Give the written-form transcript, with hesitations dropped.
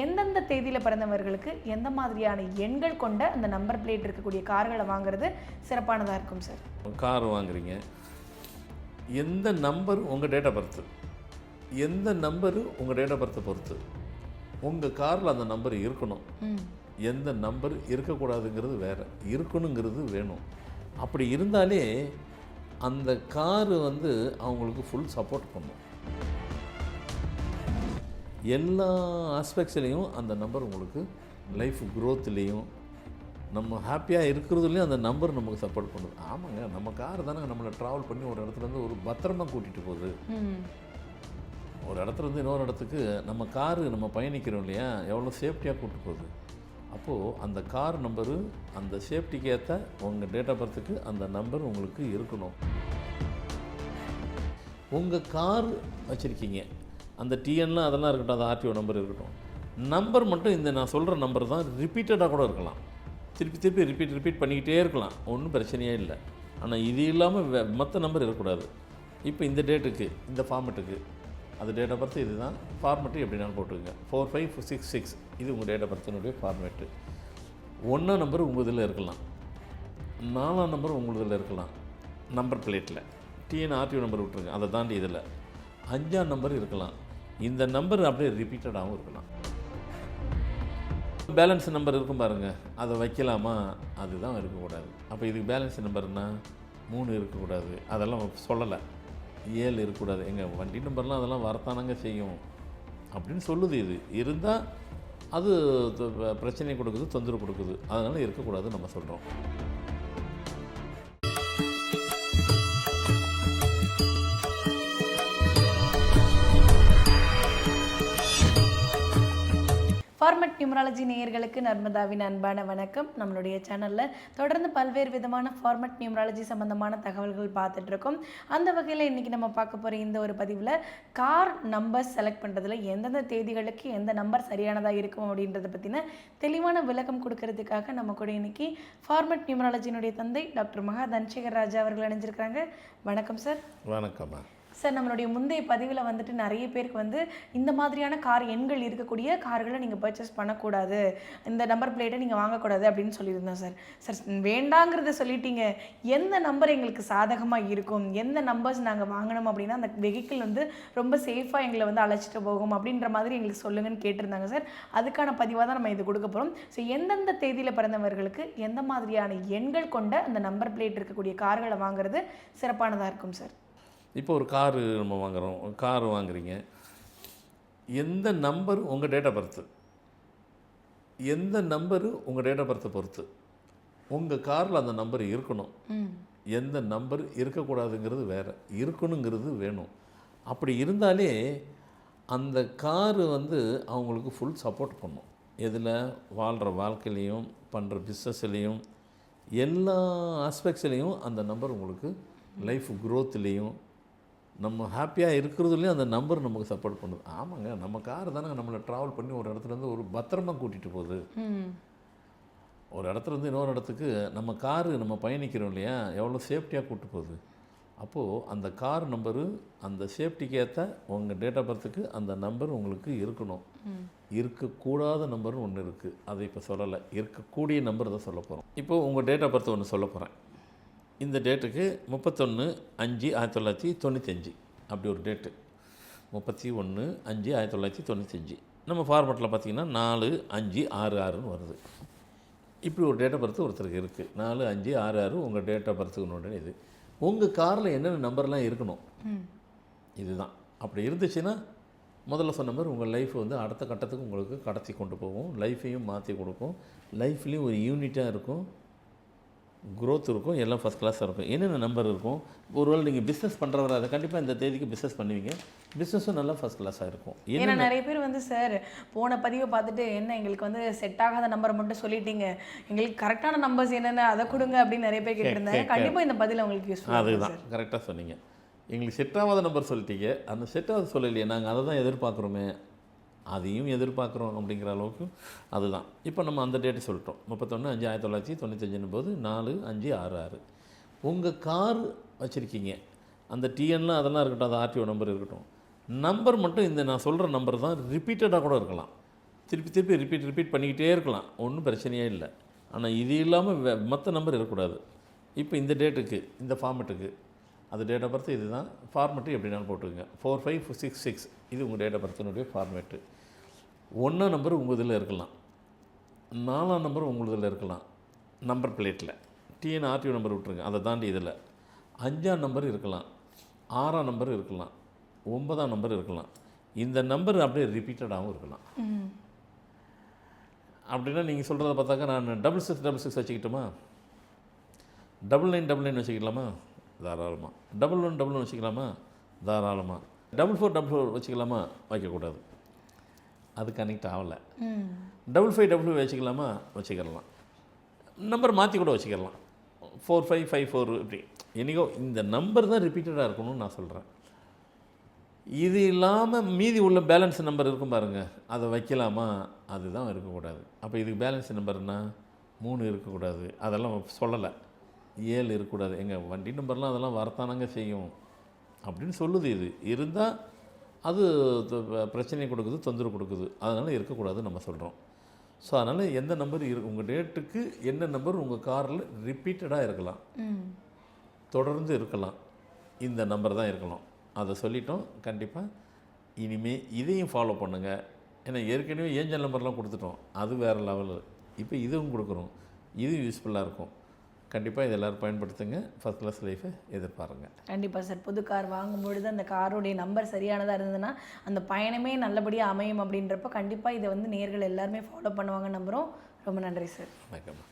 எந்தெந்த தேதியில் பிறந்தவர்களுக்கு எந்த மாதிரியான எண்கள் கொண்ட அந்த நம்பர் பிளேட் இருக்கக்கூடிய கார்களை வாங்குறது சிறப்பானதாக இருக்கும் சார்? கார் வாங்குறீங்க, எந்த நம்பர் உங்கள் டேட் ஆஃப் பர்த்து, எந்த நம்பரு உங்கள் டேட் ஆஃப் பர்த்தை பொறுத்து உங்கள் காரில் அந்த நம்பர் இருக்கணும். எந்த நம்பர் இருக்கக்கூடாதுங்கிறது வேறு, இருக்கணுங்கிறது வேணும். அப்படி இருந்தாலே அந்த காரு அவங்களுக்கு ஃபுல் சப்போர்ட் பண்ணும். எல்லா ஆஸ்பெக்ட்ஸ்லேயும் அந்த நம்பர் உங்களுக்கு லைஃப் க்ரோத்லேயும் நம்ம ஹாப்பியாக இருக்கிறதுலையும் அந்த நம்பர் நமக்கு சப்போர்ட் பண்ணுது. ஆமாங்க, நம்ம கார் தானே நம்மளை ட்ராவல் பண்ணி ஒரு இடத்துலேருந்து ஒரு பத்திரமாக கூட்டிகிட்டு போகுது. ஒரு இடத்துலேருந்து இன்னொரு இடத்துக்கு நம்ம காரு நம்ம பயணிக்கிறோம் இல்லையா, எவ்வளோ சேஃப்டியாக கூப்பிட்டு போகுது. அப்போது அந்த கார் நம்பரு அந்த சேஃப்டிக்கு ஏற்ற உங்கள் டேட் ஆஃப் பர்த்துக்கு அந்த நம்பர் உங்களுக்கு இருக்கணும். உங்கள் கார் வச்சுருக்கீங்க, அந்த டிஎன்லாம் அதெல்லாம் இருக்கட்டும், அந்த ஆர்டிஓ நம்பர் இருக்கட்டும். நம்பர் மட்டும் இந்த நான் சொல்கிற நம்பர் தான் ரிப்பீட்டடாக கூட இருக்கலாம். திருப்பி திருப்பி ரிப்பீட் பண்ணிக்கிட்டே இருக்கலாம், ஒன்றும் பிரச்சனையே இல்லை. ஆனால் இது இல்லாமல் மற்ற நம்பர் இருக்கக்கூடாது. இப்போ இந்த டேட்டுக்கு இந்த ஃபார்மெட்டுக்கு அது டேட் ஆஃப் பர்த், இது தான் ஃபார்மெட்டு. எப்படினாலும் போட்டுருங்க. 4566 இது உங்கள் டேட் ஆஃப் பர்த்தினுடைய ஃபார்மேட்டு. 1ஆம் நம்பர் உங்கள் இதில் இருக்கலாம், 4ஆம் நம்பர் உங்கள் இதில் இருக்கலாம் நம்பர் பிளேட்டில். டிஎன் ஆர்டிஓ நம்பர் விட்டுருங்க, அதை தாண்டி இதில் 5ஆம் நம்பர் இருக்கலாம். இந்த நம்பர் அப்படியே ரிப்பீட்டடாகவும் இருக்கலாம். பேலன்ஸ் நம்பர் இருக்கும் பாருங்கள், அதை வைக்கலாமா? அதுதான் இருக்கக்கூடாது. அப்போ இதுக்கு பேலன்ஸ் நம்பர்னால் 3 இருக்கக்கூடாது, அதெல்லாம் சொல்லலை. 7 இருக்கக்கூடாது. எங்கள் வண்டி நம்பர்லாம் அதெல்லாம் வரத்தானங்க செய்யும் அப்படின்னு சொல்லுது. இது இருந்தால் அது பிரச்சனை கொடுக்குது, தொந்தரவு கொடுக்குது, அதனால் இருக்கக்கூடாதுன்னு நம்ம சொல்கிறோம். ஃபார்மட் நியூமராலஜி நேயர்களுக்கு நர்மதாவின் அன்பான வணக்கம். நம்மளுடைய சேனலில் தொடர்ந்து பல்வேறு விதமான ஃபார்மட் நியூமராலஜி சம்மந்தமான தகவல்கள் பார்த்துட்ருக்கோம். அந்த வகையில் இன்றைக்கி நம்ம பார்க்க போகிற இந்த ஒரு பதிவில் கார் நம்பர் செலக்ட் பண்ணுறதுல எந்தெந்த தேதிகளுக்கு எந்த நம்பர் சரியானதாக இருக்கும் அப்படின்றத பற்றின தெளிவான விளக்கம் கொடுக்கறதுக்காக நம்ம கூட இன்றைக்கி ஃபார்மட் நியூமராலஜியினுடைய தந்தை டாக்டர் மகா தனசேகர் ராஜா அவர்கள் இணைஞ்சிருக்கிறாங்க. வணக்கம் சார். வணக்கம்மா சார். நம்மளுடைய முந்தைய பதிவில் நிறைய பேருக்கு இந்த மாதிரியான கார் எண்கள் இருக்கக்கூடிய கார்களை நீங்கள் பர்ச்சேஸ் பண்ணக்கூடாது, இந்த நம்பர் பிளேட்டை நீங்கள் வாங்கக்கூடாது அப்படின்னு சொல்லியிருந்தோம் சார். சார் வேண்டாங்கிறத சொல்லிட்டீங்க, எந்த நம்பர் எங்களுக்கு சாதகமாக இருக்கும், எந்த நம்பர்ஸ் நாங்கள் வாங்கணும் அப்படின்னா அந்த வெஹிக்கிள் ரொம்ப சேஃபாக எங்களை அழைச்சிட்டு போகும் அப்படின்ற மாதிரி எங்களுக்கு சொல்லுங்கன்னு கேட்டிருந்தாங்க சார். அதுக்கான பதிவாக தான் நம்ம இது கொடுக்க போகிறோம். ஸோ எந்தெந்த தேதியில் பிறந்தவர்களுக்கு எந்த மாதிரியான எண்கள் கொண்ட அந்த நம்பர் பிளேட் இருக்கக்கூடிய கார்களை வாங்குறது சிறப்பானதாக இருக்கும் சார்? இப்போ ஒரு காரு நம்ம வாங்குகிறோம், கார் வாங்குறீங்க, எந்த நம்பர் உங்கள் டேட் ஆஃப் பர்த்து, எந்த நம்பரு உங்கள் டேட் ஆஃப் பர்த்தை பொறுத்து உங்கள் காரில் அந்த நம்பர் இருக்கணும். எந்த நம்பர் இருக்கக்கூடாதுங்கிறது வேறு, இருக்கணுங்கிறது வேணும். அப்படி இருந்தாலே அந்த காரு அவங்களுக்கு ஃபுல் சப்போர்ட் பண்ணும். எதில் வாழ்கிற வாழ்க்கையிலையும் பண்ணுற பிஸ்னஸ்லேயும் எல்லா ஆஸ்பெக்ட்ஸ்லேயும் அந்த நம்பர் உங்களுக்கு லைஃப் க்ரோத்லேயும் நம்ம ஹாப்பியாக இருக்கிறதுலையும் அந்த நம்பர் நமக்கு சப்போர்ட் பண்ணுது. ஆமாங்க, நம்ம கார் தானே நம்மளை ட்ராவல் பண்ணி ஒரு இடத்துலேருந்து ஒரு பத்திரமாக கூட்டிகிட்டு போகுது. ஒரு இடத்துலேருந்து இன்னொரு இடத்துக்கு நம்ம காரு நம்ம பயணிக்கிறோம் இல்லையா, எவ்வளோ சேஃப்டியாக கூப்பிட்டு போகுது. அப்போது அந்த கார் நம்பரு அந்த சேஃப்டிக்கு ஏற்ற உங்கள் டேட் ஆஃப் பர்த்துக்கு அந்த நம்பர் உங்களுக்கு இருக்கணும். இருக்கக்கூடாத நம்பர்னு ஒன்று இருக்குது, அதை இப்போ சொல்லலை. இருக்கக்கூடிய நம்பர் தான் சொல்ல போகிறோம். இப்போது உங்கள் டேட் ஆஃப் பர்த் ஒன்று சொல்ல போகிறேன். இந்த டேட்டுக்கு 31/5/1995 அப்படி ஒரு டேட்டு. 31/5/1995 நம்ம ஃபார்மெட்டில் பார்த்திங்கன்னா 4/5/66ன்னு வருது. இப்படி ஒரு டேட் ஆஃப் பர்த் ஒருத்தருக்கு இருக்குது. 4/5/66 உங்கள் டேட் ஆஃப் பர்த்துக்கு இது. உங்கள் காரில் என்னென்ன நம்பர்லாம் இருக்கணும் இதுதான். அப்படி இருந்துச்சுன்னா முதல்ல சொன்ன மாதிரி உங்கள் லைஃப் அடுத்த கட்டத்துக்கு உங்களுக்கு கடத்தி கொண்டு போகும், லைஃப்பையும் மாற்றி கொடுக்கும். லைஃப்லேயும் ஒரு யூனிட்டாக இருக்கும், க்ரோத் இருக்கும், எல்லாம் ஃபஸ்ட் கிளாஸாக இருக்கும். என்னென்ன நம்பர் இருக்கும்? ஒருவேளை நீங்கள் பிஸ்னஸ் பண்ணுறவரை அதை கண்டிப்பாக இந்த தேதிக்கு பிஸ்னஸ் பண்ணுவீங்க, பிஸ்னஸும் நல்லா ஃபஸ்ட் கிளாஸாக இருக்கும். ஏன்னா நிறைய பேர் சார் போன பதிவை பார்த்துட்டு என்ன எங்களுக்கு செட் ஆகாத நம்பரை மட்டும் சொல்லிட்டீங்க, எங்களுக்கு கரெக்டான நம்பர்ஸ் என்னென்ன அதை கொடுங்க அப்படின்னு நிறைய பேர் கேட்டிருந்தாங்க. கண்டிப்பாக இந்த பதில் உங்களுக்கு யூஸ்ஃபுல். அதுதான் கரெக்டாக சொன்னீங்க. எங்களுக்கு செட் ஆகாத நம்பர் சொல்லிட்டீங்க, அந்த செட் ஆகாத சொல்லலையே, நாங்கள் அதை தான் எதிர்பார்க்குறோமே, அதையும் எதிர்பார்க்குறோம் அப்படிங்கிற அளவுக்கு அதுதான். இப்போ நம்ம அந்த டேட்டு சொல்லிட்டோம். 31/5/1995 போது 4/5/66. உங்கள் கார் வச்சுருக்கீங்க, அந்த டிஎன்லாம் அதெல்லாம் இருக்கட்டும், அந்த ஆர்டிஓ நம்பர் இருக்கட்டும். நம்பர் மட்டும் இந்த நான் சொல்கிற நம்பர் தான் ரிப்பீட்டடாக கூட இருக்கலாம், திருப்பி திருப்பி ரிப்பீட் பண்ணிக்கிட்டே இருக்கலாம், ஒன்றும் பிரச்சனையே இல்லை. ஆனால் இது இல்லாமல் மற்ற நம்பர் இருக்கக்கூடாது. இப்போ இந்த டேட்டுக்கு இந்த ஃபார்மெட்டுக்கு அது டேட் ஆஃப் பர்த் இது தான், ஃபார்மெட்டு எப்படினாலும் போட்டுக்கோங்க. 4566 இது உங்கள் டேட் ஆஃப் பர்த்தினுடைய ஃபார்மேட்டு. 1ஆம் நம்பர் உங்கள் இதில் இருக்கலாம், 4ஆம் நம்பர் உங்கள் இதில் இருக்கலாம் நம்பர் பிளேட்டில், டிஎன் ஆர்டிஓ நம்பர் விட்டுருங்க, அதை தாண்டி இதில் 5ஆம் நம்பர் இருக்கலாம், 6ஆம் நம்பர் இருக்கலாம், 9ஆம் நம்பர் இருக்கலாம். இந்த நம்பர் அப்படியே ரிப்பீட்டடாகவும் இருக்கலாம். அப்படின்னா நீங்கள் சொல்கிறத பார்த்தாக்கா நான் 6666 வச்சுக்கிட்டோமா, 9999 வச்சுக்கலாமா, தாராளமாக. 1111 வச்சுக்கலாமா, தாராளமாக. 4444 வச்சுக்கலாமா, வைக்கக்கூடாது, அது கனெக்ட் ஆகலை. 5555 வச்சுக்கலாமா, வச்சுக்கலாம். நம்பர் மாற்றி கூட வச்சுக்கலாம், 4554 இப்படி என்னைக்கோ இந்த நம்பர் தான் ரிப்பீட்டடாக இருக்கணும்னு நான் சொல்கிறேன். இது இல்லாமல் மீதி உள்ள பேலன்ஸ் நம்பர் இருக்கும் பாருங்கள், அதை வைக்கலாமா, அதுதான் இருக்கக்கூடாது. அப்போ இதுக்கு பேலன்ஸ் நம்பர்னால் 3 இருக்கக்கூடாது, அதெல்லாம் சொல்லலை. 7 இருக்கக்கூடாது, எங்கள் வண்டி நம்பர்லாம் அதெல்லாம் வரத்தானங்க செய்யும் அப்படின்னு சொல்லுது. இது இருந்தால் அது பிரச்சனை கொடுக்குது, தொந்தரவு கொடுக்குது, அதனால் இருக்கக்கூடாதுன்னு நம்ம சொல்கிறோம். ஸோ அதனால் எந்த நம்பர் உங்கள் டேட்டுக்கு என்ன நம்பர் உங்கள் காரில் ரிப்பீட்டடாக இருக்கலாம், தொடர்ந்து இருக்கலாம், இந்த நம்பர் தான் இருக்கணும், அதை சொல்லிட்டோம். கண்டிப்பாக இனிமேல் இதையும் ஃபாலோ பண்ணுங்கள். ஏன்னா ஏற்கனவே ஏஞ்சல் நம்பர்லாம் கொடுத்துட்டோம், அது வேறு லெவலு. இப்போ இதுவும் கொடுக்குறோம், இதுவும் யூஸ்ஃபுல்லாக இருக்கும். கண்டிப்பாக இது எல்லோரும் பயன்படுத்துங்க, ஃபர்ஸ்ட் கிளாஸ் லைஃபை எதிர்பாருங்க. கண்டிப்பாக சார். புது கார் வாங்கும்பொழுது அந்த காரோடைய நம்பர் சரியானதாக இருந்ததுன்னா அந்த பயணமே நல்லபடியாக அமையும் அப்படின்றப்ப கண்டிப்பாக இதை வந்து நேயர்கள் எல்லாருமே ஃபாலோ பண்ணுவாங்க நம்புகிறோம். ரொம்ப நன்றி சார். வணக்கம்.